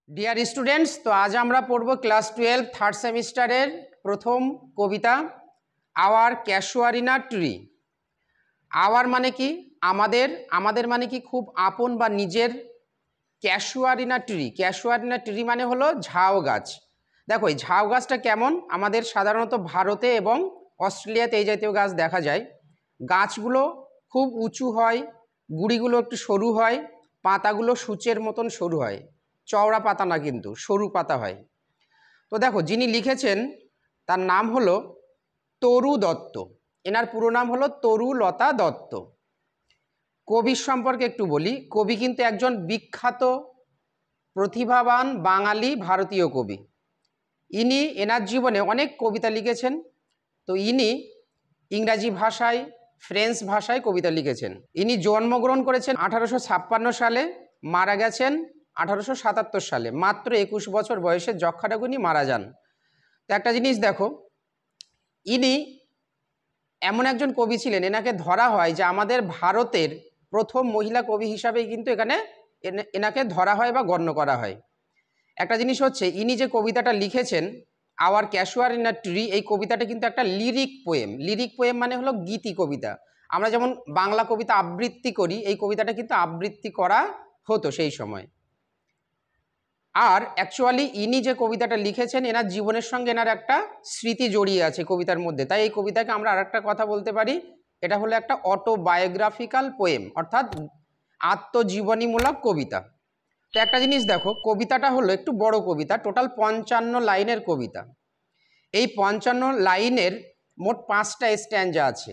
Dear students, तो आज আমরা পড়ব ক্লাস 12 থার্ড সেমিস্টারের প্রথম কবিতা আওয়ার ক্যাশুয়ারিনা ট্রি। আওয়ার মানে কি আমাদের, আমাদের মানে কি খুব আপন বা নিজের। ক্যাশুয়ারিনা ট্রি মানে হলো ঝাউ গাছ। দেখো এই ঝাউ গাছটা কেমন, আমাদের সাধারণত ভারতে এবং অস্ট্রেলিয়াতে এই জাতীয় গাছ দেখা যায়। গাছগুলো খুব উঁচু হয়, গুড়িগুলো একটু সরু হয়, পাতাগুলো সূচের মতন সরু হয়, চওড়া পাতা না কিন্তু সরু পাতা হয়। তো দেখো যিনি লিখেছেন তার নাম হলো তরু দত্ত। এনার পুরো নাম হলো তরুলতা দত্ত। কবির সম্পর্কে একটু বলি, কবি কিন্তু একজন বিখ্যাত প্রতিভাবান বাঙালি ভারতীয় কবি। ইনি এনার জীবনে অনেক কবিতা লিখেছেন। তো ইনি ইংরাজি ভাষায়, ফ্রেঞ্চ ভাষায় কবিতা লিখেছেন। ইনি জন্মগ্রহণ করেছেন 1856 সালে, মারা গেছেন 1877 সালে। মাত্র 21 বছর বয়সে যক্ষারোগে উনি মারা যান। তো একটা জিনিস দেখো, ইনি এমন একজন কবি ছিলেন, এনাকে ধরা হয় যে আমাদের ভারতের প্রথম মহিলা কবি হিসাবেই কিন্তু এনাকে ধরা হয় বা গণ্য করা হয়। একটা জিনিস হচ্ছে, ইনি যে কবিতাটা লিখেছেন আওয়ার ক্যাশুয়ারিনা ট্রি, এই কবিতাটা কিন্তু একটা লিরিক পোয়েম। লিরিক পোয়েম মানে হলো গীতি কবিতা। আমরা যেমন বাংলা কবিতা আবৃত্তি করি, এই কবিতাটা কিন্তু আবৃত্তি করা হতো সেই সময়। আর অ্যাকচুয়ালি ইনি যে কবিতাটা লিখেছেন এনার জীবনের সঙ্গে এনার একটা স্মৃতি জড়িয়ে আছে কবিতার মধ্যে। তাই এই কবিতাকে আমরা আর একটা কথা বলতে পারি, এটা হলো একটা অটোবায়োগ্রাফিক্যাল পোয়েম, অর্থাৎ আত্মজীবনীমূলক কবিতা। তো একটা জিনিস দেখো, কবিতাটা হলো একটু বড় কবিতা, টোটাল 55 লাইনের কবিতা। এই 55 লাইনের মোট 5টা স্ট্যাঞ্জা আছে।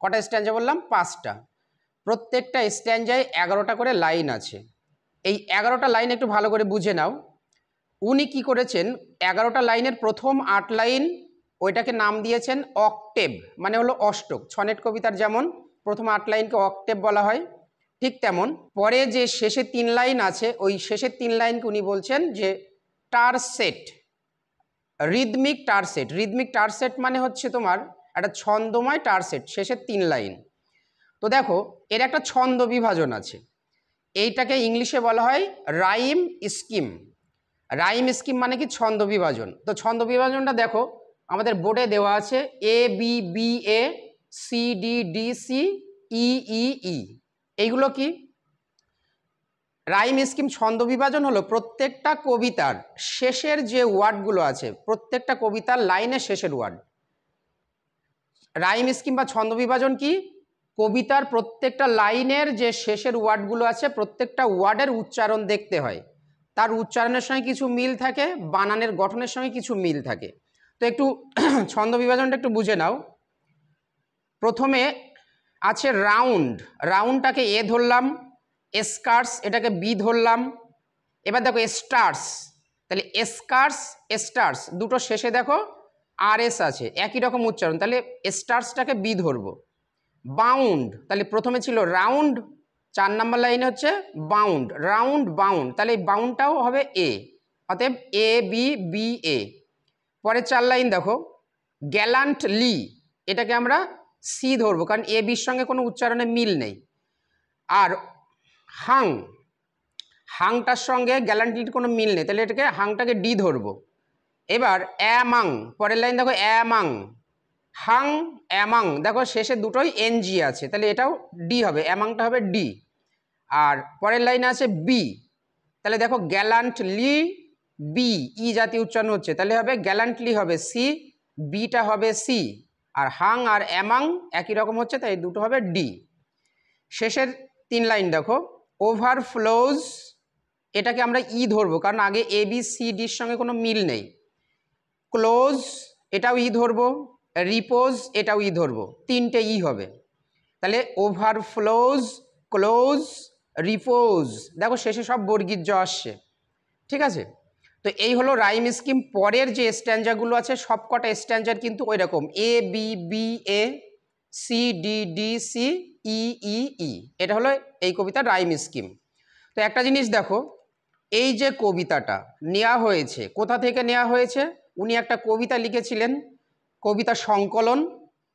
কটা স্ট্যাঞ্জা বললাম? 5টা। প্রত্যেকটা স্ট্যাঞ্জায় 11টা করে লাইন আছে। এই 11টা লাইন একটু ভালো করে বুঝে নাও। উনি কি করেছেন, 11টা লাইনের প্রথম 8 লাইন ওইটাকে নাম দিয়েছেন অক্টেভ, মানে হলো অষ্টক। সনেট কবিতার যেমন প্রথম 8 লাইনকে অক্টেভ বলা হয়, ঠিক তেমন পরে যে শেষে 3 লাইন আছে, ওই শেষের 3 লাইনকে উনি বলছেন যে TerrSet, rhythmic TerrSet. Rhythmic TerrSet মানে হচ্ছে তোমার একটা ছন্দময় টারসেট, শেষের 3 লাইন। তো দেখো এর একটা ছন্দ বিভাজন আছে, এইটাকে ইংলিশে বলা হয় রাইম স্কিম। রাইম স্কিম মানে কি ছন্দ বিভাজন। তো ছন্দ বিভাজনটা দেখো আমাদের বোর্ডে দেওয়া আছে, A B B A, C D D C, ই ই ই। এইগুলো কি? রাইম স্কিম ছন্দ বিভাজন হলো প্রত্যেকটা কবিতার শেষের যে ওয়ার্ডগুলো আছে, প্রত্যেকটা কবিতার লাইনের শেষের ওয়ার্ড। রাইম স্কিম বা ছন্দ বিভাজন কি? কবিতার প্রত্যেকটা লাইনের যে শেষের ওয়ার্ডগুলো আছে, প্রত্যেকটা ওয়ার্ডের উচ্চারণ দেখতে হয়। তার উচ্চারণের সঙ্গে কিছু মিল থাকে, বানানের গঠনের সঙ্গে কিছু মিল থাকে। তো একটু ছন্দ বিভাজনটা একটু বুঝে নাও। প্রথমে আছে রাউন্ড, রাউন্ডটাকে এ ধরলাম, স্কার্স এটাকে বি ধরলাম। এবার দেখো স্টার্স, তাহলে স্কার্স স্টার্স দুটো শেষে দেখো আর এস আছে, একই রকম উচ্চারণ, তাহলে স্টার্সটাকে বি ধরবো। বাউন্ড, তাহলে প্রথমে ছিল রাউন্ড, 4 নম্বর লাইনে হচ্ছে বাউন্ড, রাউন্ড বাউন্ড, তাহলে এই বাউন্ডটাও হবে এ, অতএব এ বি বি এ। পরে 4 লাইন দেখো গ্যালান্টলি, এটাকে আমরা সি ধরবো কারণ এ বির সঙ্গে কোনো উচ্চারণে মিল নেই। আর হাং, হাংটার সঙ্গে গ্যালান্টলির কোনো মিল নেই, তাহলে এটাকে হাংটাকে ডি ধরবো। এবার অ্যামাং, পরের লাইন দেখো অ্যামাং, হাং অ্যামাং, দেখো শেষে দুটোই এনজি আছে, তাহলে এটাও ডি হবে, অ্যামাংটা হবে ডি। আর পরের লাইনে আছে বি, তাহলে দেখো গ্যালান্টলি বি, ই জাতীয় উচ্চারণ হচ্ছে, তাহলে হবে গ্যালান্টলি হবে সি, বিটা হবে সি। আর হাং আর অ্যামাং একই রকম হচ্ছে, তাই দুটো হবে ডি। শেষের 3 লাইন দেখো ওভারফ্লোজ, এটাকে আমরা ই ধরবো কারণ আগে এ বি সি ডির সঙ্গে কোনো মিল নেই। ক্লোজ, এটাও ই ধরবো। রিপোজ, এটাও ই ধরবো, 3টে ই হবে, তাহলে ওভারফ্লোজ, ক্লোজ, রিপোজ। দেখো শেষে সব বর্গীর জ আসছে, ঠিক আছে। তো এই হলো রাইম স্কিম। পরের যে স্ট্যাঞ্জাগুলো আছে সবকটা স্ট্যাঞ্জার কিন্তু ওই রকম, A B B A, C D D C, ই ই ই। এটা হলো এই কবিতার রাইম স্কিম। তো একটা জিনিস দেখো, এই যে কবিতাটা নেওয়া হয়েছে, কোথা থেকে নেওয়া হয়েছে? উনি একটা কবিতা লিখেছিলেন, কবিতা সংকলন,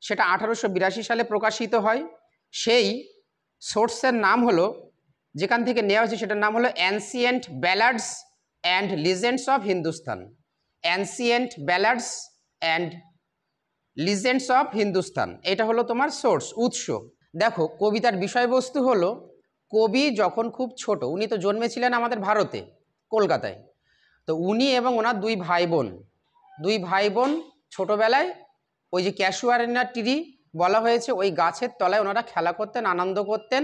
সেটা 1882 সালে প্রকাশিত হয়। সেই সোর্সের নাম হলো, যেখান থেকে নেওয়া হয়েছে সেটার নাম হলো ancient ব্যালাডস and legends of Hindustan, ancient ব্যালাডস and legends of Hindustan, এটা হলো তোমার সোর্স, উৎস। দেখো কবিতার বিষয়বস্তু হলো কবি যখন খুব ছোট, উনি তো জন্মেছিলেন আমাদের ভারতে, কলকাতায়, তো উনি এবং ওনার দুই ভাই বোন ছোটোবেলায় ওই যে ক্যাশুয়ারিনা ট্রি বলা হয়েছে ওই গাছের তলায় ওনারা খেলা করতেন, আনন্দ করতেন।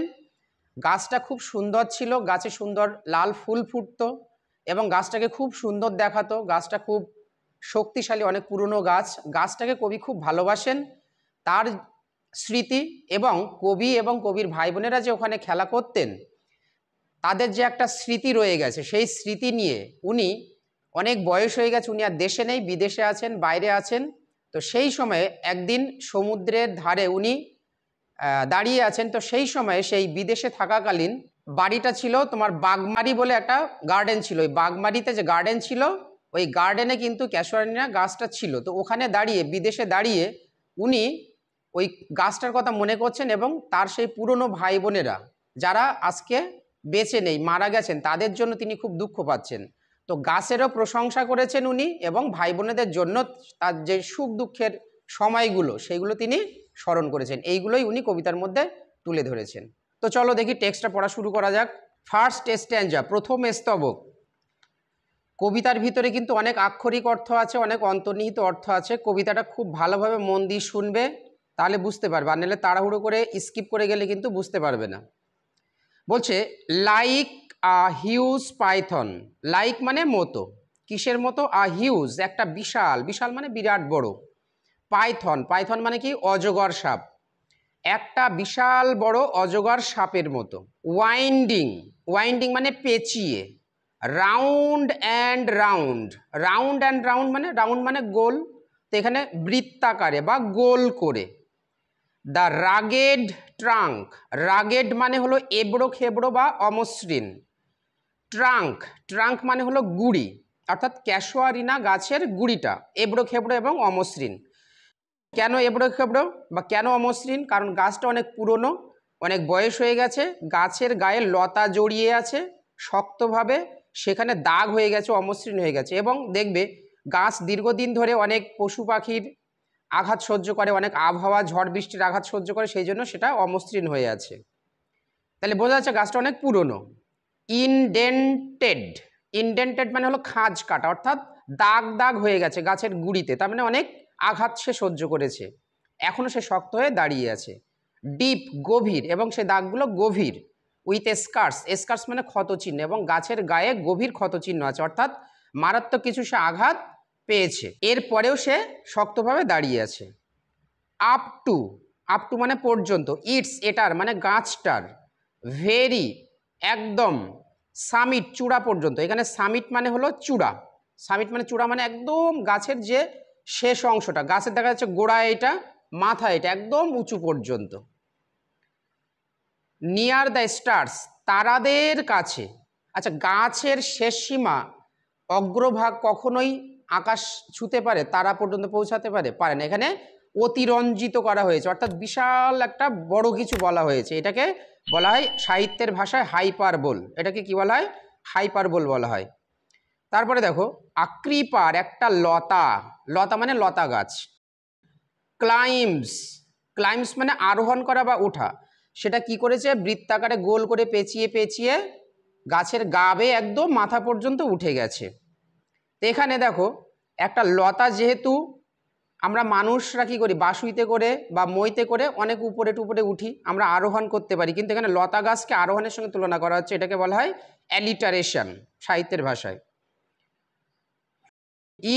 গাছটা খুব সুন্দর ছিল, গাছে সুন্দর লাল ফুল ফুটতো এবং গাছটাকে খুব সুন্দর দেখাতো, গাছটা খুব শক্তিশালী, অনেক পুরনো গাছ। গাছটাকে কবি খুব ভালোবাসেন, তার স্মৃতি এবং কবি এবং কবির ভাই বোনেরা যে ওখানে খেলা করতেন তাদের যে একটা স্মৃতি রয়ে গেছে, সেই স্মৃতি নিয়ে উনি অনেক বয়স হয়ে গেছে, উনি আর দেশে নেই, বিদেশে আছেন, বাইরে আছেন। তো সেই সময়ে একদিন সমুদ্রের ধারে উনি দাঁড়িয়ে আছেন। তো সেই সময়ে সেই বিদেশে থাকাকালীন বাড়িটা ছিল তোমার বাগমারি বলে একটা গার্ডেন ছিল, ওই বাগমারিতে যে গার্ডেন ছিল ওই গার্ডেনে কিন্তু ক্যাশুয়ারিনা গাছটা ছিল। তো ওখানে দাঁড়িয়ে, বিদেশে দাঁড়িয়ে উনি ওই গাছটার কথা মনে করছেন এবং তার সেই পুরনো ভাই বোনেরা যারা আজকে বেঁচে নেই, মারা গেছেন, তাদের জন্য তিনি খুব দুঃখ পাচ্ছেন। তো গাছেরও প্রশংসা করেছেন উনি এবং ভাই বোনেদের জন্য তার যে সুখ দুঃখের সময়গুলো সেইগুলো তিনি স্মরণ করেছেন। এইগুলোই উনি কবিতার মধ্যে তুলে ধরেছেন। তো চলো দেখি টেক্সটটা পড়া শুরু করা যাক। ফার্স্ট স্ট্যাঞ্জা, প্রথম স্তবক। কবিতার ভিতরে কিন্তু অনেক আক্ষরিক অর্থ আছে, অনেক অন্তর্নিহিত অর্থ আছে। কবিতাটা খুব ভালোভাবে মন দিয়ে শুনবে, তাহলে বুঝতে পারবে, আর নাহলে তাড়াহুড়ো করে স্কিপ করে গেলে কিন্তু বুঝতে পারবে না। বলছে like a huge Python, like মানে মতো, কিসের মতো? আ হিউজ একটা বিশাল, বিশাল মানে বিরাট বড়, পাইথন, পাইথন মানে কি? অজগর সাপ, একটা বিশাল বড় অজগর সাপের মতো। ওয়াইন্ডিং, ওয়াইন্ডিং মানে পেঁচিয়ে। Round and round, round and round মানে, রাউন্ড মানে গোল, তো এখানে বৃত্তাকারে বা গোল করে। দ্য রাগেড ট্রাঙ্ক, রাগেড মানে হলো এবড়ো খেবড়ো বা অমসৃণ। ট্রাঙ্ক, ট্রাঙ্ক মানে হলো গুড়ি, অর্থাৎ ক্যাশুয়ারিনা গাছের গুড়িটা এবড়ো খেবড়ো এবং অমসৃণ। কেন এবড়ো খেবড়ো বা কেন অমসৃণ? কারণ গাছটা অনেক পুরনো, অনেক বয়স হয়ে গেছে, গাছের গায়ে লতা জড়িয়ে আছে শক্তভাবে, সেখানে দাগ হয়ে গেছে, অমসৃণ হয়ে গেছে। এবং দেখবে গাছ দীর্ঘদিন ধরে অনেক পশু পাখির আঘাত সহ্য করে, অনেক আবহাওয়া ঝড় বৃষ্টির আঘাত সহ্য করে, সেই জন্য সেটা অমসৃণ হয়ে আছে। তাহলে বোঝা যাচ্ছে গাছটা অনেক পুরনো। ইনডেন্টেড, ইনডেন্টেড মানে হলো খাঁজ কাটা, অর্থাৎ দাগ দাগ হয়ে গেছে গাছের গুড়িতে, তার মানে অনেক আঘাত সে সহ্য করেছে, এখনও সে শক্ত হয়ে দাঁড়িয়ে আছে। ডিপ গভীর, এবং সে দাগগুলো গভীর। উইথ স্কার্স, স্কার্স মানে ক্ষতচিহ্ন, এবং গাছের গায়ে গভীর ক্ষতচিহ্ন আছে, অর্থাৎ মারাত্মক কিছু সে আঘাত পেয়েছে, এরপরেও সে শক্তভাবে দাঁড়িয়ে আছে। আপ টু, আপ টু মানে পর্যন্ত। ইটস এটার মানে গাছটার। ভেরি একদম। সামিট চূড়া পর্যন্ত, এখানে সামিট মানে হলো চূড়া, সামিট মানে চূড়া মানে একদম গাছের যে শেষ অংশটা, গাছের দেখা যাচ্ছে গোড়া এটা, মাথা এটা, একদম উঁচু পর্যন্ত। নিয়ার দ্য স্টার্স তারাদের কাছে। আচ্ছা, গাছের শেষ সীমা অগ্রভাগ কখনোই আকাশ ছুঁতে পারে, তারা পর্যন্ত পৌঁছাতে পারে? পারে না। এখানে অতিরঞ্জিত করা হয়েছে, অর্থাৎ বিশাল একটা বড় কিছু বলা হয়েছে। এটাকে বলা হয় সাহিত্যের ভাষায় হাইপারবোল। এটাকে কি বলা হয়? হাইপারবোল বলা হয়। তারপরে দেখো আক্রিপার একটা লতা, লতা মানে লতা গাছ। ক্লাইম্বস, ক্লাইম্বস মানে আরোহণ করা বা ওঠা। সেটা কি করেছে? বৃত্তাকারে গোল করে পেঁচিয়ে পেঁচিয়ে গাছের গা বেয়ে একদম মাথা পর্যন্ত উঠে গেছে। তো এখানে দেখো একটা লতা, যেহেতু আমরা মানুষরা কী করি, বাসুইতে করে বা মইতে করে অনেক উপরে টুপরে উঠি, আমরা আরোহণ করতে পারি, কিন্তু এখানে লতা গাছকে আরোহণের সঙ্গে তুলনা করা হচ্ছে, এটাকে বলা হয় অ্যালিটারেশন সাহিত্যের ভাষায়।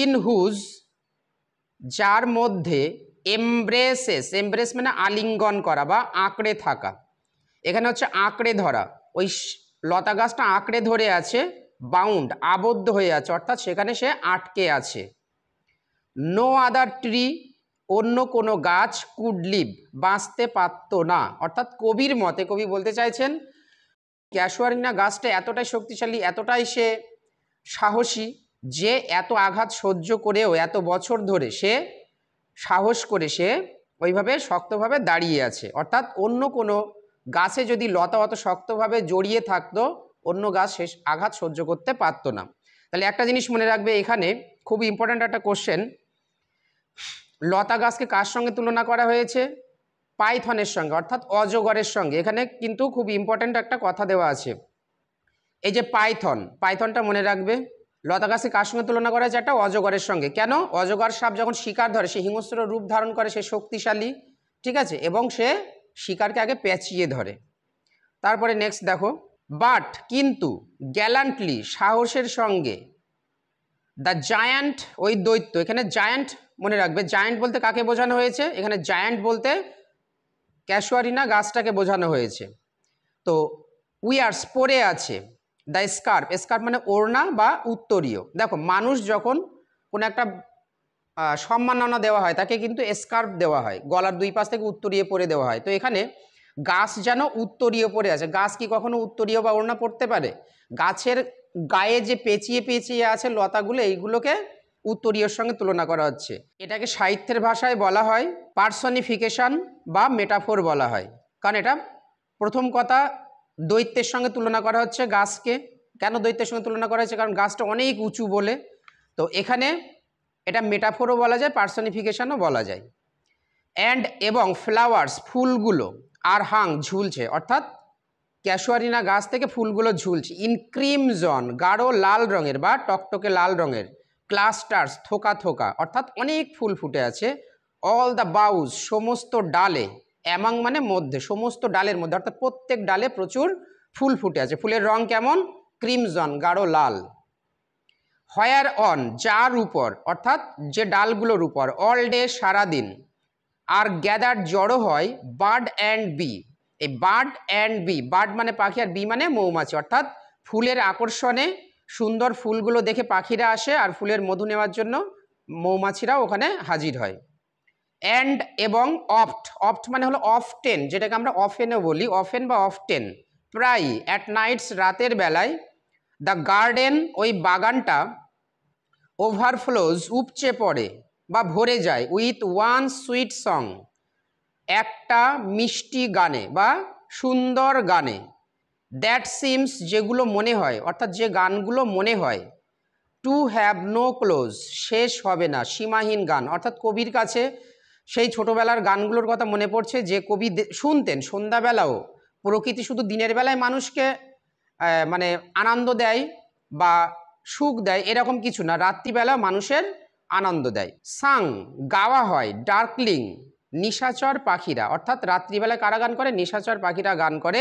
ইন হুজ, যার মধ্যে, এমব্রেসেস, এমব্রেস মানে আলিঙ্গন করা বা আঁকড়ে থাকা, এখানে হচ্ছে আঁকড়ে ধরা, ওই লতা গাছটা আঁকড়ে ধরে আছে। বাউন্ড আবদ্ধ হয়ে আছে, অর্থাৎ সেখানে সে আটকে আছে। নো আদার ট্রি, অন্য কোনো গাছ, কুড লিভ বাঁচতে পারত না, অর্থাৎ কবির মতে কবি বলতে চাইছেন ক্যাশুয়ারিনা গাছটা এতটাই শক্তিশালী, এতটাই সে সাহসী, যে এত আঘাত সহ্য করেও এত বছর ধরে সে সাহস করে সে ওইভাবে শক্তভাবে দাঁড়িয়ে আছে। অর্থাৎ অন্য কোনো গাছে যদি লতা অত শক্তভাবে জড়িয়ে থাকতো, অন্য গাছ সে আঘাত সহ্য করতে পারতো না। তাহলে একটা জিনিস মনে রাখবে, এখানে খুব ইম্পর্ট্যান্ট একটা কোশ্চেন, লতা গাছকে কার সঙ্গে তুলনা করা হয়েছে? পাইথনের সঙ্গে, অর্থাৎ অজগরের সঙ্গে। এখানে কিন্তু খুব ইম্পর্ট্যান্ট একটা কথা দেওয়া আছে, এই যে পাইথনটা মনে রাখবে। লতা গাছকে কার সঙ্গে তুলনা করা হয়েছে? একটা অজগরের সঙ্গে। কেন? অজগর সাপ যখন শিকার ধরে সে হিংস্র রূপ ধারণ করে, সে শক্তিশালী, ঠিক আছে, এবং সে শিকারকে আগে পেঁচিয়ে ধরে। তারপরে নেক্সট দেখো, বাট কিন্তু, গ্যালান্টলি সাহসের সঙ্গে, দ্য জায়ান্ট ওই দৈত্য, এখানে জায়ান্ট মনে রাখবে, জায়ান্ট বলতে কাকে বোঝানো হয়েছে? এখানে জায়ান্ট বলতে ক্যাসুয়ারিনা গাছটাকে বোঝানো হয়েছে। তো উইয়ার্স পরে আছে, দ্য স্কার্ফ, স্কার্ফ মানে ওড়না বা উত্তরীয়। দেখো মানুষ যখন কোনো একটা সম্মাননা দেওয়া হয় তাকে কিন্তু স্কার্ফ দেওয়া হয়, গলার দুই পাশ থেকে উত্তরীয় পরে দেওয়া হয়। তো এখানে গাছ যেন উত্তরীয় পরে আছে। গাছ কি কখনো উত্তরীয় বা ওড়না পরতে পারে? গাছের গায়ে যে পেঁচিয়ে পেঁচিয়ে আছে লতাগুলো, এইগুলোকে উত্তরীয়র সঙ্গে তুলনা করা হচ্ছে। এটাকে সাহিত্যের ভাষায় বলা হয় পার্সনিফিকেশন বা মেটাফোর বলা হয়। কারণ এটা প্রথম কথা, দৈত্যের সঙ্গে তুলনা করা হচ্ছে গাছকে। কেন দৈত্যের সঙ্গে তুলনা করা হচ্ছে? কারণ গাছটা অনেক উঁচু বলে। তো এখানে এটা মেটাফোরও বলা যায়, পার্সনিফিকেশনও বলা যায়। অ্যান্ড এবং ফ্লাওয়ার্স ফুলগুলো, আর হাং ঝুলছে, অর্থাৎ ক্যাসুয়ারিনা গাছ থেকে ফুলগুলো ঝুলছে। ইন ক্রিমজন গাঢ় লাল রঙের বা টকটকে লাল রঙের। ক্লাস্টার্স থোকা থোকা, অর্থাৎ অনেক ফুল ফুটে আছে। অল দ্য বাউজ সমস্ত ডালে, অ্যামাং মানে মধ্যে, সমস্ত ডালের মধ্যে, অর্থাৎ প্রত্যেক ডালে প্রচুর ফুল ফুটে আছে। ফুলের রং কেমন? ক্রিমজন গাঢ় লাল। হোয়ার অন যার উপর, অর্থাৎ যে ডালগুলোর উপর, অল ডে সারাদিন, আর গ্যাদার জড়ো হয় বার্ড অ্যান্ড বি। এই বার্ড অ্যান্ড বি, বার্ড মানে পাখি আর বি মানে মৌমাছি, অর্থাৎ ফুলের আকর্ষণে সুন্দর ফুলগুলো দেখে পাখিরা আসে আর ফুলের মধু নেওয়ার জন্য মৌমাছিরাও ওখানে হাজির হয়। অ্যান্ড এবং অফট, অফট মানে হলো অফটেন, যেটাকে আমরা অফেনও বলি, অফেন বা অফটেন, প্রায়, অ্যাট নাইটস রাতের বেলায়, দ্য গার্ডেন ওই বাগানটা, ওভারফ্লোজ উপচে পড়ে বা ভরে যায়, উইথ ওয়ান সুইট সং একটা মিষ্টি গানে বা সুন্দর গানে, দ্যাট সিমস যেগুলো মনে হয়, অর্থাৎ যে গানগুলো মনে হয়, টু হ্যাভ নো ক্লোজ শেষ হবে না, সীমাহীন গান। অর্থাৎ কবির কাছে সেই ছোটোবেলার গানগুলোর কথা মনে পড়ছে যে কবি শুনতেন সন্ধ্যাবেলাও। প্রকৃতি শুধু দিনের বেলায় মানুষকে মানে আনন্দ দেয় বা সুখ দেয় এরকম কিছু না, রাত্রিবেলা মানুষের আনন্দ দেয়। সাং গাওয়া হয়, ডার্কলিং নিশাচর পাখিরা, অর্থাৎ রাত্রিবেলায় কারা গান করে? নিশাচর পাখিরা গান করে।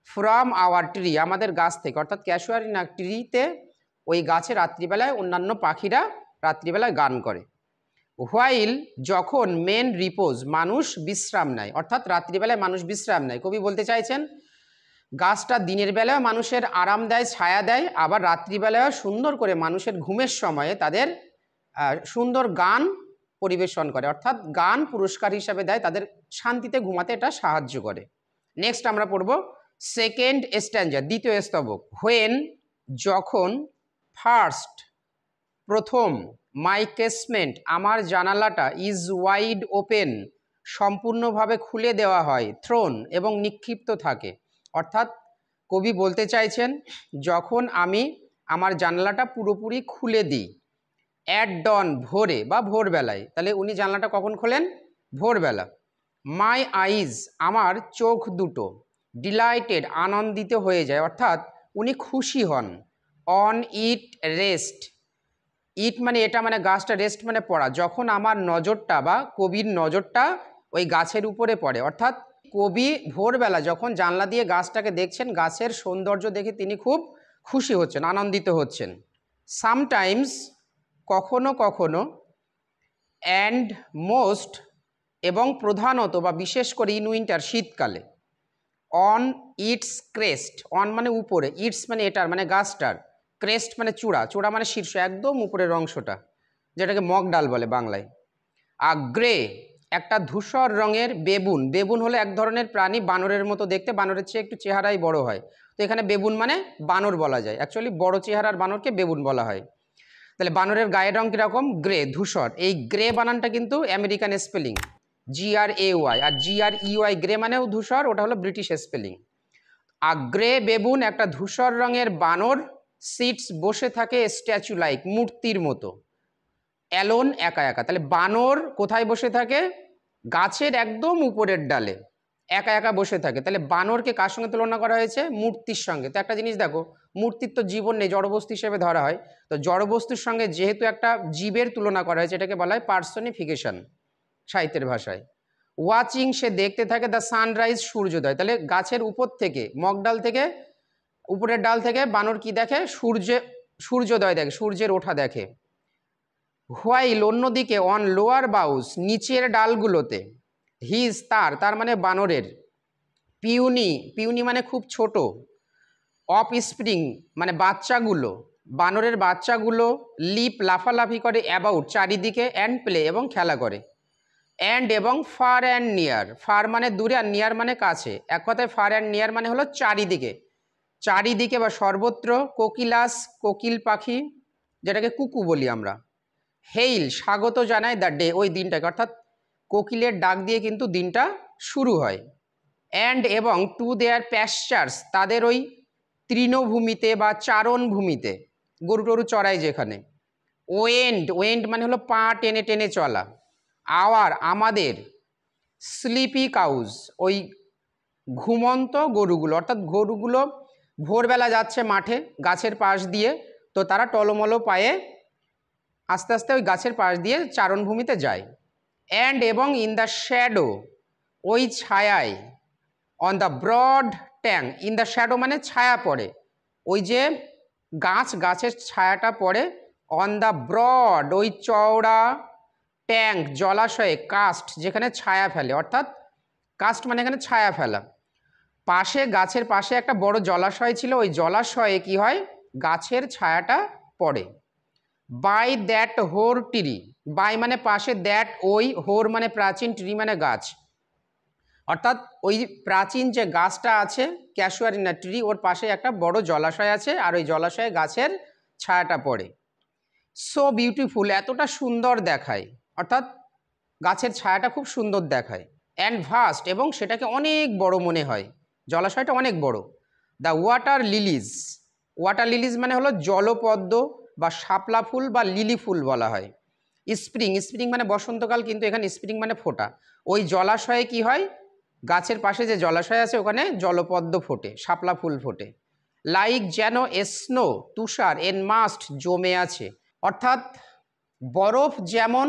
ফ্রম আওয়ার ট্রি আমাদের গাছ থেকে, অর্থাৎ ক্যাসুয়ারিনা ট্রিতে ওই গাছে রাত্রিবেলায় অন্যান্য পাখিরা রাত্রিবেলায় গান করে। হোয়াইল যখন মেন রিপোজ মানুষ বিশ্রাম নেয়, অর্থাৎ রাত্রিবেলায় মানুষ বিশ্রাম নেয়। কবি বলতে চাইছেন গাছটা দিনের বেলায় মানুষের আরাম দেয়, ছায়া দেয়, আবার রাত্রিবেলায় সুন্দর করে মানুষের ঘুমের সময়ে তাদের সুন্দর গান পরিবেশন করে, অর্থাৎ গান পুরস্কার হিসাবে দেয়, তাদের শান্তিতে ঘুমাতে এটা সাহায্য করে। নেক্সট আমরা পড়ব সেকেন্ড স্ট্যাঞ্জা, দ্বিতীয় স্তবক। হোয়েন যখন, ফার্স্ট প্রথম, মাই কেসমেন্ট আমার জানালাটা, ইজ ওয়াইড ওপেন সম্পূর্ণভাবে খুলে দেওয়া হয়, থ্রোন এবং নিক্ষিপ্ত থাকে। অর্থাৎ কবি বলতে চাইছেন যখন আমি আমার জানালাটা পুরোপুরি খুলে দিই, অ্যাট ডন ভোরে বা ভোরবেলায়, তাহলে উনি জানলাটা কখন খোলেন? ভোরবেলা। মাই আইজ আমার চোখ দুটো, ডিলাইটেড আনন্দিত হয়ে যায়, অর্থাৎ উনি খুশি হন। অন ইট রেস্ট, ইট মানে এটা মানে গাছটা, রেস্ট মানে পড়া, যখন আমার নজরটা বা কবির নজরটা ওই গাছের উপরে পড়ে, অর্থাৎ কবি ভোরবেলা যখন জানলা দিয়ে গাছটাকে দেখছেন, গাছের সৌন্দর্য দেখে তিনি খুব খুশি হচ্ছেন, আনন্দিত হচ্ছেন। সামটাইমস কখনো কখনো, অ্যান্ড মোস্ট এবং প্রধানত বা বিশেষ করে, ইন উইন্টার শীতকালে, অন ইটস ক্রেস্ট, অন মানে উপরে, ইটস মানে এটার মানে গাছটার, ক্রেস্ট মানে চূড়া, চূড়া মানে শীর্ষ, একদম উপরের অংশটা, যেটাকে মগ ডাল বলে বাংলায়। আর গ্রে একটা ধূসর রঙের বেবুন, বেবুন হলো এক ধরনের প্রাণী, বানরের মতো দেখতে, বানরের চেয়ে একটু চেহারাই বড় হয়, তো এখানে বেবুন মানে বানর বলা যায়, অ্যাকচুয়ালি বড় চেহারার বানরকে বেবুন বলা হয়। তাহলে বানরের গায়ের রং কীরকম? গ্রে, ধূসর। এই গ্রে বানানটা কিন্তু আমেরিকান স্পেলিং, GRAY, আর GREY গ্রে মানেও ধূসর, ওটা হলো ব্রিটিশ স্পেলিং। আর গ্রে বেবুন একটা ধূসর রঙের বানর, সিটস বসে থাকে স্ট্যাচু লাইক মূর্তির মতো, অ্যালোন একা একা। তাহলে বানর কোথায় বসে থাকে? গাছের একদম উপরের ডালে একা একা বসে থাকে। তাহলে বানরকে কার সঙ্গে তুলনা করা হয়েছে? মূর্তির সঙ্গে। তো একটা জিনিস দেখো, মূর্তির তো জীবন নেই, জড়বস্তু হিসেবে ধরা হয়। তো জড়বস্তুর সঙ্গে যেহেতু একটা জীবের তুলনা করা হয়েছে, এটাকে বলা হয় পার্সনিফিকেশন সাহিত্যের ভাষায়। ওয়াচিং, সে দেখতে থাকে দ্য সানরাইজ, সূর্যোদয়। তাহলে গাছের উপর থেকে, মগডাল থেকে, উপরের ডাল থেকে বানর কি দেখে? সূর্যোদয় দেখে, সূর্যের ওঠা দেখে। হোয়াইল, অন্যদিকে, অন লোয়ার বাউস, নিচের ডালগুলোতে, হিজ, তার মানে বানরের, পিউনি, পিউনি মানে খুব ছোট, অফ স্প্রিং মানে বাচ্চাগুলো, বানরের বাচ্চাগুলো, লিপ লাফালাফি করে, অ্যাবাউট চারিদিকে, অ্যান্ড প্লে এবং খেলা করে। অ্যান্ড এবং, ফার অ্যান্ড নিয়ার, ফার মানে দূরে আর নিয়ার মানে কাছে। এক কথায় ফার অ্যান্ড নিয়ার মানে হলো চারিদিকে, চারিদিকে বা সর্বত্র। কোকিলাস, কোকিল পাখি, যেটাকে কুকু বলি আমরা। হেইল, স্বাগত জানায় দ্য ডে, ওই দিনটাকে, অর্থাৎ কোকিলের ডাক দিয়ে কিন্তু দিনটা শুরু হয়। অ্যান্ড এবং, টু দেয়ার প্যাশ্চার্স, তাদের ওই তৃণভূমিতে বা চারণভূমিতে, গরু টরু চড়াই যেখানে। ওয়েন্ড, ওয়েন্ড মানে হলো পা টেনে টেনে চলা। আওয়ার, আমাদের। স্লিপি কাউজ, ওই ঘুমন্ত গরুগুলো, অর্থাৎ গরুগুলো ভোরবেলা যাচ্ছে মাঠে গাছের পাশ দিয়ে, তো তারা টলমলো পায়ে আস্তে আস্তে ওই গাছের পাশ দিয়ে চারণভূমিতে যায়। অ্যান্ড এবং, ইন দ্য শ্যাডো, ওই ছায়ায়, on the broad tang, in the shadow মানে ছায়া পড়ে, ওই যে গাছের ছায়াটা পড়ে। অন দ্য ব্রড, ওই চওড়া, ট্যাঙ্ক জলাশয়ে, কাস্ট যেখানে ছায়া ফেলে, অর্থাৎ কাস্ট মানে এখানে ছায়া ফেলা। পাশে, গাছের পাশে একটা বড় জলাশয় ছিল, ওই জলাশয়ে কি হয়? গাছের ছায়াটা পড়ে। বাই দ্যাট হোর ট্রি, বাই মানে পাশে, দ্যাট ওই, হোর মানে প্রাচীন, ট্রি মানে গাছ, অর্থাৎ ওই প্রাচীন যে গাছটা আছে ক্যাসুয়ারিনা ট্রি, ওর পাশে একটা বড় জলাশয় আছে, আর ওই জলাশয়ে গাছের ছায়াটা পড়ে। সো বিউটিফুল, এতটা সুন্দর দেখায়, অর্থাৎ গাছের ছায়াটা খুব সুন্দর দেখায়। অ্যান্ড ভাস্ট, এবং সেটাকে অনেক বড় মনে হয়, জলাশয়টা অনেক বড়। দ্য ওয়াটার লিলিজ, ওয়াটার লিলিজ মানে হলো জলপদ্ম বা শাপলা ফুল বা লিলি ফুল বলা হয়। স্প্রিং, স্প্রিং মানে বসন্তকাল, কিন্তু এখানে স্প্রিং মানে ফোটা। ওই জলাশয়ে কি হয়? গাছের পাশে যে জলাশয় আছে ওখানে জলপদ্ম ফোটে, শাপলা ফুল ফোটে। লাইক যেন, স্নো তুষার, এনমাস্ট জমে আছে, অর্থাৎ বরফ যেমন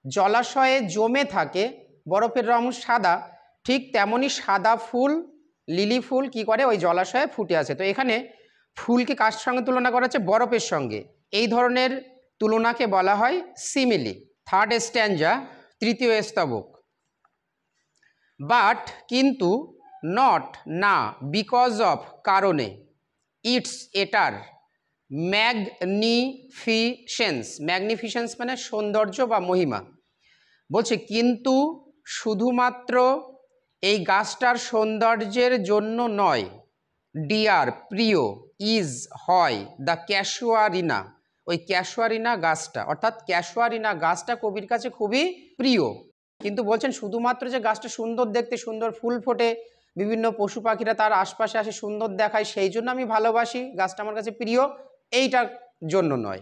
জলাশয়ে জমে থাকে, বরফের রং সাদা, ঠিক তেমনই সাদা ফুল, লিলি ফুল কি করে? ওই জলাশয়ে ফুটে আছে। তো এখানে ফুলকে কার সঙ্গে তুলনা করা হচ্ছে? বরফের সঙ্গে। এই ধরনের তুলনাকে বলা হয় সিমিলি। থার্ড স্ট্যাঞ্জা, তৃতীয় স্তবক। বাট কিন্তু, নট না, বিকজ অফ কারণে, ইটস এটার, ম্যাগনিফিসেন্স, ম্যাগনিফিসেন্স মানে সৌন্দর্য বা মহিমা। বলছে কিন্তু শুধুমাত্র এই গাছটার সৌন্দর্যের জন্য নয়, ডিয়ার প্রিয়, ইজ হয়, দ্য ক্যাসুয়ারিনা, ওই ক্যাসুয়ারিনা গাছটা, অর্থাৎ ক্যাসুয়ারিনা গাছটা কবির কাছে খুবই প্রিয়। কিন্তু বলছেন শুধুমাত্র যে গাছটা সুন্দর দেখতে, সুন্দর ফুল ফোটে, বিভিন্ন পশু পাখিরা তার আশপাশে আসে সুন্দর দেখায়, সেই জন্য আমি ভালোবাসি, গাছটা আমার কাছে প্রিয়, এইটার জন্য নয়,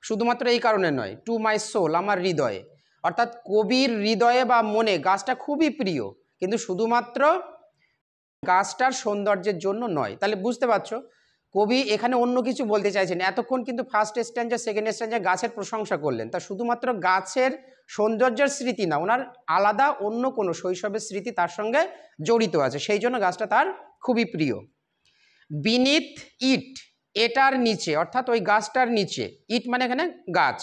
শুধুমাত্র এই কারণে নয়। টু মাই সোল, আমার হৃদয়ে, অর্থাৎ কবির হৃদয়ে বা মনে গাছটা খুবই প্রিয়, কিন্তু শুধুমাত্র গাছটার সৌন্দর্যের জন্য নয়। তাহলে বুঝতে পারছো কবি এখানে অন্য কিছু বলতে চাইছেন। এতক্ষণ কিন্তু ফার্স্ট স্ট্যাঞ্জা, সেকেন্ড স্ট্যাঞ্জা গাছের প্রশংসা করলেন, তা শুধুমাত্র গাছের সৌন্দর্যের স্মৃতি না, ওনার আলাদা অন্য কোনো শৈশবের স্মৃতি তার সঙ্গে জড়িত আছে, সেই জন্য গাছটা তার খুবই প্রিয়। বিনিথ ইট, এটার নিচে, অর্থাৎ ওই গাছটার নিচে, ইট মানে এখানে গাছ।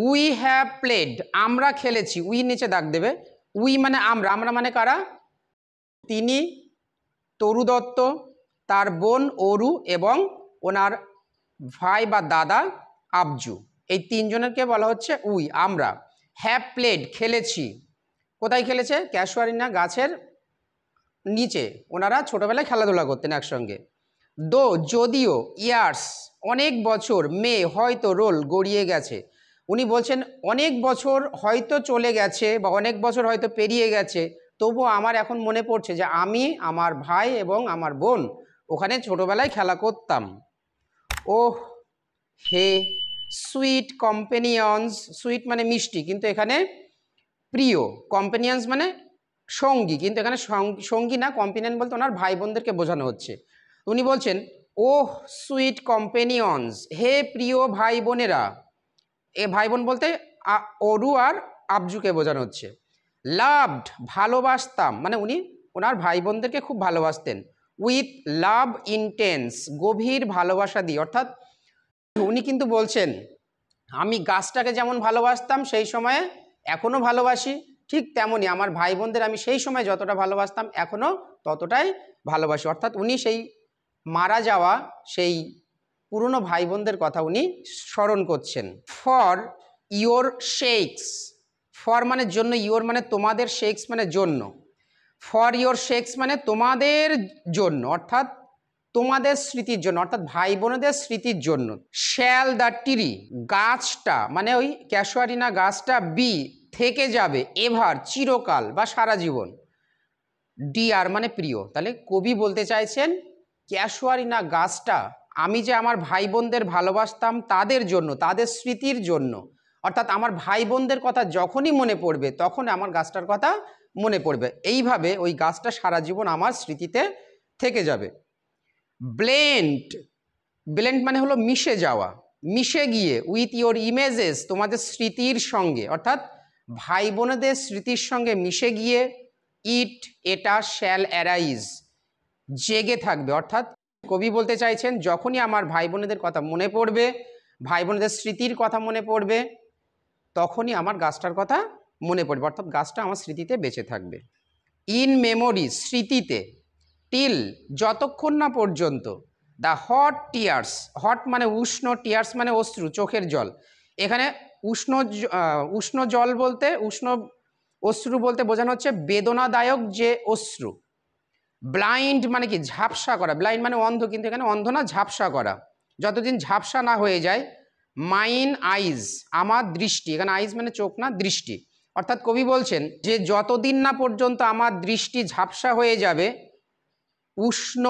উই হ্যাভ প্লেড, আমরা খেলেছি, উই নিচে দাগ দেবে, উই মানে আমরা, আমরা মানে কারা? তিনি, তরু দত্ত, তার বোন অরু এবং ওনার ভাই বা দাদা আবজু, এই তিনজনেরকে বলা হচ্ছে উই, আমরা। হ্যাভ প্লেড, খেলেছি, কোথায় খেলেছে? ক্যাসুয়ারিনা গাছের নিচে, ওনারা ছোটোবেলায় খেলাধুলা করতেন একসঙ্গে। দো যদিও, ইয়ার্স অনেক বছর, মে হয়তো, রোল গড়িয়ে গেছে, উনি বলছেন অনেক বছর হয়তো চলে গেছে বা অনেক বছর হয়তো পেরিয়ে গেছে, তবু আমার এখন মনে পড়ছে যে আমি, আমার ভাই এবং আমার বোন ওখানে ছোটোবেলায় খেলা করতাম। ওহ হে সুইট কম্পেনিয়ন্স, সুইট মানে মিষ্টি, কিন্তু এখানে প্রিয়, কম্পেনিয়ন্স মানে সঙ্গী, কিন্তু এখানে সঙ্গী না, কম্পেনিয়ন বলতে ওনার ভাই বোনদেরকে বোঝানো হচ্ছে। উনি বলছেন ওহ সুইট কম্পেনিয়ন্স, হে প্রিয় ভাই বোনেরা। এ ভাই বোন বলতে অরু আর আবজুকে বোঝানো হচ্ছে। লাভড ভালোবাসতাম, মানে উনি ওনার ভাই বোনদেরকে খুব ভালোবাসতেন। উইথ লাভ ইন্টেন্স গভীর ভালোবাসা দিয়ে, অর্থাৎ উনি কিন্তু বলছেন আমি গাছটাকে যেমন ভালোবাসতাম সেই সময়ে এখনও ভালোবাসি, ঠিক তেমনই আমার ভাই বোনদের আমি সেই সময় যতটা ভালোবাসতাম এখনও ততটাই ভালোবাসি। অর্থাৎ উনি সেই মারা যাওয়া সেই পুরনো ভাই বোনদের কথা উনি স্মরণ করছেন। ফর ইয়োর শেকস, ফর মানে জন্য, ইয়োর মানে তোমাদের, শেকস মানে জন্য। ফর ইয়োর শেকস মানে তোমাদের জন্য, অর্থাৎ তোমাদের স্মৃতির জন্য, অর্থাৎ ভাই বোনদের স্মৃতির জন্য। শ্যাল দ্য ট্রি গাছটা, মানে ওই ক্যাসুয়ারিনা গাছটা, বি থেকে যাবে, এভার চিরকাল বা সারা জীবন। ডিয়ার মানে প্রিয়। তাহলে কবি বলতে চাইছেন ক্যাসুয়ারিনা গাছটা আমি যে আমার ভাই বোনদের ভালোবাসতাম তাদের জন্য, তাদের স্মৃতির জন্য, অর্থাৎ আমার ভাই বোনদের কথা যখনই মনে পড়বে তখন আমার গাছটার কথা মনে পড়বে। এইভাবে ওই গাছটা সারা জীবন আমার স্মৃতিতে থেকে যাবে। ব্লেন্ড, ব্লেন্ড মানে হলো মিশে যাওয়া, মিশে গিয়ে, উইথ ইয়োর ইমেজেস তোমাদের স্মৃতির সঙ্গে, অর্থাৎ ভাই বোনেদের স্মৃতির সঙ্গে মিশে গিয়ে, ইট এটা, শ্যাল অ্যারাইজ জেগে থাকবে। অর্থাৎ কবি বলতে চাইছেন যখনই আমার ভাই বোনেদের কথা মনে পড়বে, ভাই বোনেদের স্মৃতির কথা মনে পড়বে, তখনই আমার গাছটার কথা মনে পড়বে, অর্থাৎ গাছটা আমার স্মৃতিতে বেঁচে থাকবে। ইন মেমোরি স্মৃতিতে, টিল যতক্ষণ না পর্যন্ত, দ্য হট টিয়ার্স, হট মানে উষ্ণ, টিয়ার্স মানে অশ্রু, চোখের জল। এখানে উষ্ণ জল বলতে, উষ্ণ অশ্রু বলতে বোঝানো হচ্ছে বেদনাদায়ক যে অশ্রু। ব্লাইন্ড মানে কি ঝাপসা করা, ব্লাইন্ড মানে অন্ধ, কিন্তু এখানে অন্ধ না, ঝাপসা করা, যতদিন ঝাপসা না হয়ে যায়। মাইন আইজ আমার দৃষ্টি, এখানে আইজ মানে চোখ না, দৃষ্টি। অর্থাৎ কবি বলছেন যে যতদিন না পর্যন্ত আমার দৃষ্টি ঝাপসা হয়ে যাবে উষ্ণ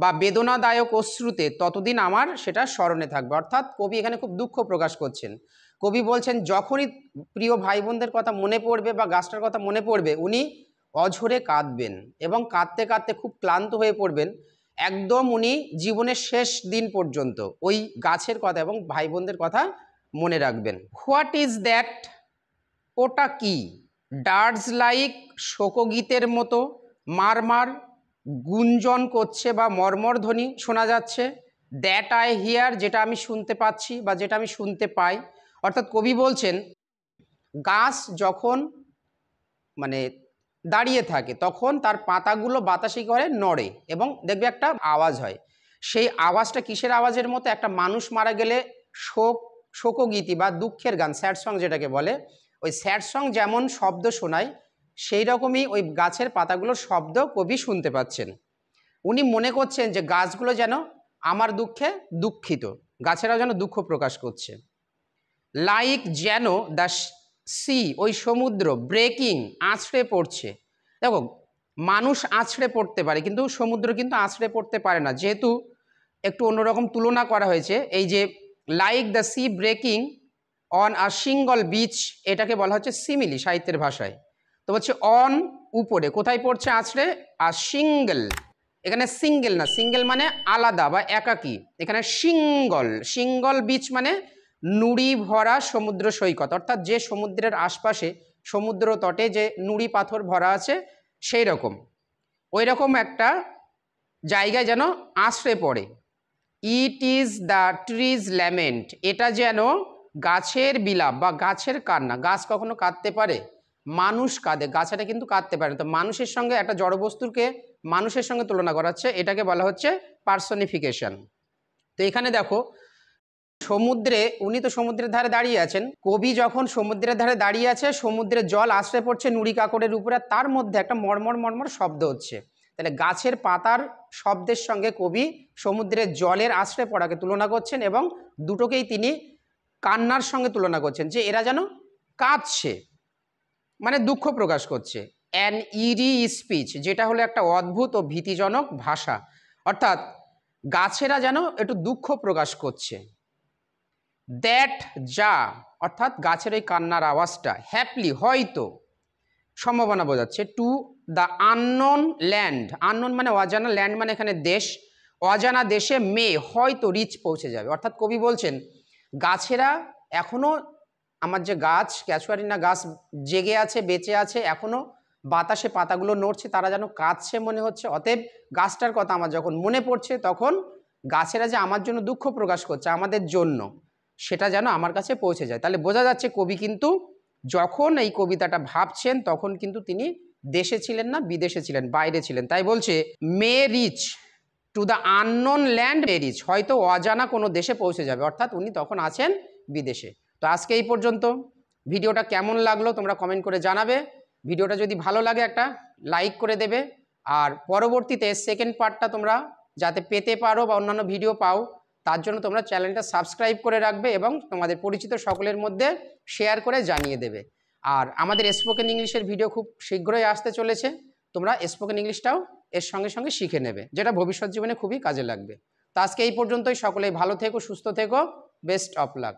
বা বেদনাদায়ক অশ্রুতে, ততদিন আমার সেটা স্মরণে থাকবে। অর্থাৎ কবি এখানে খুব দুঃখ প্রকাশ করছেন। কবি বলছেন যখনই প্রিয় ভাই বোনদের কথা মনে পড়বে বা গাছটার কথা মনে পড়বে উনি অঝরে কাঁদবেন এবং কাঁদতে কাঁদতে খুব ক্লান্ত হয়ে পড়বেন, একদম উনি জীবনের শেষ দিন পর্যন্ত ওই গাছের কথা এবং ভাই বোনদের কথা মনে রাখবেন। হোয়াট ইজ দ্যাট, ওটা কি, ডার্স লাইক শোকগীতের মতো মারমার গুঞ্জন করছে বা মর্মর ধ্বনি শোনা যাচ্ছে। দ্যাট আই হিয়ার যেটা আমি শুনতে পাচ্ছি বা যেটা আমি শুনতে পাই। অর্থাৎ কবি বলছেন গাছ যখন মানে দাঁড়িয়ে থাকে তখন তার পাতাগুলো বাতাসে করে নড়ে এবং দেখবে একটা আওয়াজ হয়। সেই আওয়াজটা কিসের আওয়াজের মতো, একটা মানুষ মারা গেলে শোকগীতি বা দুঃখের গান, স্যাড সং যেটাকে বলে, ওই স্যাড সং যেমন শব্দ শোনায় সেই রকমই ওই গাছের পাতাগুলোর শব্দ কবি শুনতে পাচ্ছেন। উনি মনে করছেন যে গাছগুলো যেন আমার দুঃখে দুঃখিত, গাছেরাও যেন দুঃখ প্রকাশ করছে। লাইক যেন দ্য সি ওই সমুদ্র, ব্রেকিং আছড়ে পড়ছে। দেখো মানুষ আছড়ে পড়তে পারে কিন্তু সমুদ্র কিন্তু আছড়ে পড়তে পারে না, যেহেতু একটু অন্যরকম তুলনা করা হয়েছে। এই যে like the sea breaking on a single beach, এটাকে বলা হচ্ছে সিমিলি সাহিত্যের ভাষায়। তো হচ্ছে অন উপরে, কোথায় পড়ছে আছড়ে, আর সিঙ্গেল, এখানে সিঙ্গেল না, সিঙ্গেল মানে আলাদা বা একাকী, এখানে সিঙ্গল, সিঙ্গল বিচ মানে নুড়ি ভরা সমুদ্র সৈকত, অর্থাৎ যে সমুদ্রের আশপাশে সমুদ্র তটে যে নুড়ি পাথর ভরা আছে সেই রকম, ওই রকম একটা জায়গায় যেন আশ্রয় পড়ে। It is the trees lament, এটা যেন গাছের বিলাপ বা গাছের কান্না। গাছ কখনো কাঁদতে পারে, মানুষ কাঁদে, গাছটা কিন্তু কাঁদতে পারে। তো মানুষের সঙ্গে একটা জড়বস্তুকে মানুষের সঙ্গে তুলনা করা হচ্ছে, এটাকে বলা হচ্ছে পার্সনিফিকেশন। তো এখানে দেখো সমুদ্রে, উনি তো সমুদ্রের ধারে দাঁড়িয়ে আছেন, কবি যখন সমুদ্রের ধারে দাঁড়িয়ে আছে সমুদ্রের জল আশ্রয় পড়ছে নুড়ি কাকড়ের উপরে, তার মধ্যে একটা মর্মর মর্মর শব্দ হচ্ছে। তাহলে গাছের পাতার শব্দের সঙ্গে কবি সমুদ্রের জলের আশ্রয় পড়াকে তুলনা করছেন এবং দুটোকেই তিনি কান্নার সঙ্গে তুলনা করছেন, যে এরা যেন কাঁদছে মানে দুঃখ প্রকাশ করছে। অ্যান ইরি স্পিচ, যেটা হলো একটা অদ্ভুত ও ভীতিজনক ভাষা, অর্থাৎ গাছেরা যেন একটু দুঃখ প্রকাশ করছে। দ্যাট যা, অর্থাৎ গাছের ওই কান্নার আওয়াজটা, হ্যাপলি হয়তো, সম্ভাবনা বোঝাচ্ছে, two the unknown land, unknown মানে অজানা, ল্যান্ড মানে এখানে দেশ, অজানা দেশে মে হয়তো রিচ পৌঁছে যাবে। অর্থাৎ কবি বলছেন গাছেরা এখনও, আমার যে গাছ ক্যাচুয়ারিনা গাছ জেগে আছে, বেঁচে আছে, এখনও বাতাসে পাতাগুলো নড়ছে, তারা যেন কাঁদছে মনে হচ্ছে। অতএব গাছটার কথা আমার যখন মনে পড়ছে তখন গাছেরা যে আমার জন্য দুঃখ প্রকাশ করছে আমাদের জন্য, সেটা যেন আমার কাছে পৌঁছে যায়। তাহলে বোঝা যাচ্ছে কবি কিন্তু যখন এই কবিতাটা ভাবছেন তখন কিন্তু তিনি দেশে ছিলেন না, বিদেশে ছিলেন, বাইরে ছিলেন। তাই বলছে may reach to the unknown land may reach, হয়তো অজানা কোনো দেশে পৌঁছে যাবে, অর্থাৎ উনি তখন আছেন বিদেশে। তো আজকে এই পর্যন্ত। ভিডিওটা কেমন লাগলো তোমরা কমেন্ট করে জানাবে। ভিডিওটা যদি ভালো লাগে একটা লাইক করে দেবে, আর পরবর্তীতে সেকেন্ড পার্টটা তোমরা যাতে পেতে পারো বা অন্যান্য ভিডিও পাও তার জন্য তোমরা চ্যানেলটা সাবস্ক্রাইব করে রাখবে এবং তোমাদের পরিচিত সকলের মধ্যে শেয়ার করে জানিয়ে দেবে। আর আমাদের স্পোকেন ইংলিশের ভিডিও খুব শীঘ্রই আসতে চলেছে, তোমরা স্পোকেন ইংলিশটাও এর সঙ্গে সঙ্গে শিখে নেবে, যেটা ভবিষ্যৎ জীবনে খুবই কাজে লাগবে। তো আজকে এই পর্যন্তই। সকলেই ভালো থেকো, সুস্থ থেকো, বেস্ট অফ লাক।